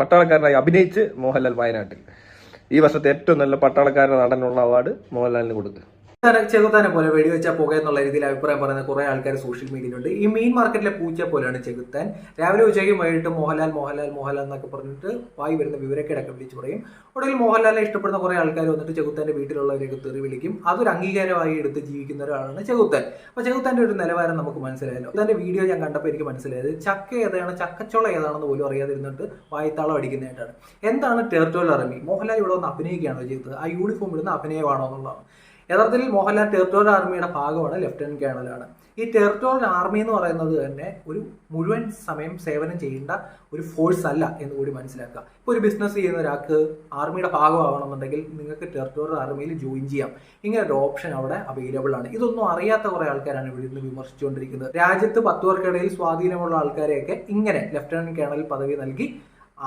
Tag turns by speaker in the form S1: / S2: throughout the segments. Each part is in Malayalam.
S1: പട്ടാളക്കാരനായി അഭിനയിച്ച് മോഹൻലാൽ വയനാട്ടിൽ. ഈ വർഷത്തെ ഏറ്റവും നല്ല പട്ടാളക്കാരൻ നടനുള്ള അവാർഡ് മോഹൻലാലിന് കൊടുക്കുക.
S2: ചെകുത്താനെ പോലെ വെടിവെച്ച പുക എന്നുള്ള രീതിയിൽ അഭിപ്രായം പറയുന്ന കുറെ ആൾക്കാർ സോഷ്യൽ മീഡിയയിലുണ്ട്. ഈ മീൻ മാർക്കറ്റിലെ പൂച്ച പോലെയാണ് ചെകുത്താൻ. രാവിലെ ഉച്ചയ്ക്കും വൈകിട്ട് മോഹൻലാൽ മോഹൻലാൽ മോഹൻലാൽ എന്നൊക്കെ പറഞ്ഞിട്ട് വായി വരുന്ന വിവരക്കേടൊക്കെ വിളിച്ച് പറയും. ഒടുവിൽ മോഹൻലാലിനെ ഇഷ്ടപ്പെടുന്ന കുറെ ആൾക്കാർ വന്നിട്ട് ചെകുത്താന്റെ വീട്ടിലുള്ളവരെയൊക്കെ തെറി വിളിക്കും. അതൊരു അംഗീകാരമായി എടുത്ത് ജീവിക്കുന്ന ഒരാളാണ് ചെകുത്താൻ. അപ്പൊ ചെകുത്താന്റെ ഒരു നിലവാരം നമുക്ക് മനസ്സിലായല്ലോ. അതിന്റെ വീഡിയോ ഞാൻ കണ്ടപ്പോൾ എനിക്ക് മനസ്സിലായത് ചക്ക ഏതാണ് ചക്കച്ചോള ഏതാണെന്ന് പോലും അറിയാതിരുന്നിട്ട് വായത്താളം അടിക്കുന്നതായിട്ടാണ്. എന്താണ് ടെറിട്ടോറിയൽ ആർമി? മോഹൻലാൽ ഇവിടെ വന്ന് അഭിനയിക്കുകയാണോ ചെയ്തത്? ആ യൂണിഫോം ഇടുന്ന അഭിനയമാണോ എന്നുള്ളതാണ്. യഥാർത്ഥത്തിൽ മോഹൻലാൽ ടെറിട്ടോറിയൽ ആർമിയുടെ ഭാഗമാണ്, ലഫ്റ്റനന്റ് കേണലാണ്. ഈ ടെറിട്ടോറിയൽ ആർമി എന്ന് പറയുന്നത് തന്നെ ഒരു മുഴുവൻ സമയം സേവനം ചെയ്യേണ്ട ഒരു ഫോഴ്സ് അല്ല എന്ന് കൂടി മനസ്സിലാക്കുക. ഇപ്പോൾ ഒരു ബിസിനസ് ചെയ്യുന്ന ഒരാൾക്ക് ആർമിയുടെ ഭാഗമാകണമെന്നുണ്ടെങ്കിൽ നിങ്ങൾക്ക് ടെറിട്ടോറിയൽ ആർമിയിൽ ജോയിൻ ചെയ്യാം. ഇങ്ങനെ ഒരു ഓപ്ഷൻ അവിടെ അവൈലബിൾ ആണ്. ഇതൊന്നും അറിയാത്ത കുറെ ആൾക്കാരാണ് ഇവിടെ നിന്ന് വിമർശിച്ചുകൊണ്ടിരിക്കുന്നത്. രാജ്യത്ത് 10 പേർക്കിടയിൽ സ്വാധീനമുള്ള ആൾക്കാരെയൊക്കെ ഇങ്ങനെ ലഫ്റ്റനന്റ് കേണൽ പദവി നൽകി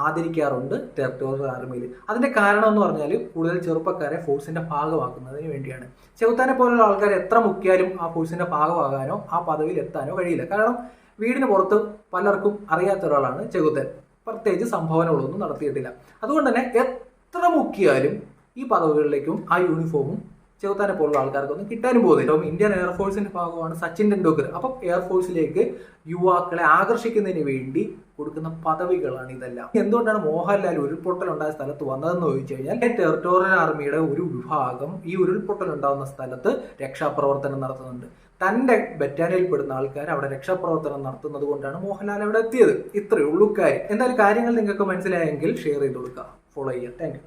S2: ആദരിക്കാറുണ്ട് ടെറിട്ടോറിയൽ ആർമിയിൽ. അതിന്റെ കാരണം എന്ന് പറഞ്ഞാൽ കൂടുതൽ ചെറുപ്പക്കാരെ ഫോഴ്സിന്റെ ഭാഗമാക്കുന്നതിന് വേണ്ടിയാണ്. ചെകുത്താനെ പോലുള്ള ആൾക്കാർ എത്ര മുക്കിയാലും ആ ഫോഴ്സിന്റെ ഭാഗമാകാനോ ആ പദവിയിൽ എത്താനോ കഴിയില്ല. കാരണം വീടിന് പുറത്ത് പലർക്കും അറിയാത്ത ഒരാളാണ് ചെകുത്താൻ. പ്രത്യേകിച്ച് സംഭാവനകളൊന്നും നടത്തിയിട്ടില്ല. അതുകൊണ്ട് തന്നെ എത്ര മുക്കിയാലും ഈ പദവികളിലേക്കും ആ യൂണിഫോമും ചെകുത്താനെ പോലുള്ള ആൾക്കാർക്കൊന്നും കിട്ടാനും പോകുന്നില്ല. ഇന്ത്യൻ എയർഫോഴ്സിന്റെ ഭാഗമാണ് സച്ചിൻ ടെണ്ടുൽക്കർ. അപ്പം എയർഫോഴ്സിലേക്ക് യുവാക്കളെ ആകർഷിക്കുന്നതിന് വേണ്ടി കൊടുക്കുന്ന പദവികളാണ് ഇതെല്ലാം. എന്തുകൊണ്ടാണ് മോഹൻലാൽ ഉരുൾപൊട്ടൽ ഉണ്ടായ സ്ഥലത്ത് വന്നതെന്ന് ചോദിച്ചു കഴിഞ്ഞാൽ ടെറിട്ടോറിയൽ ആർമിയുടെ ഒരു വിഭാഗം ഈ ഉരുൾപൊട്ടൽ ഉണ്ടാകുന്ന സ്ഥലത്ത് രക്ഷാപ്രവർത്തനം നടത്തുന്നുണ്ട്. തന്റെ ബറ്റാലിയനിൽ പെടുന്ന ആൾക്കാർ അവിടെ രക്ഷാപ്രവർത്തനം നടത്തുന്നത് കൊണ്ടാണ് മോഹൻലാൽ അവിടെ എത്തിയത്. ഇത്രയേ ഉള്ളൂ കാര്യം. എന്തായാലും കാര്യങ്ങൾ നിങ്ങൾക്ക് മനസ്സിലായെങ്കിൽ ഷെയർ ചെയ്ത് കൊടുക്കുക, ഫോളോ ചെയ്യുക. Thank you.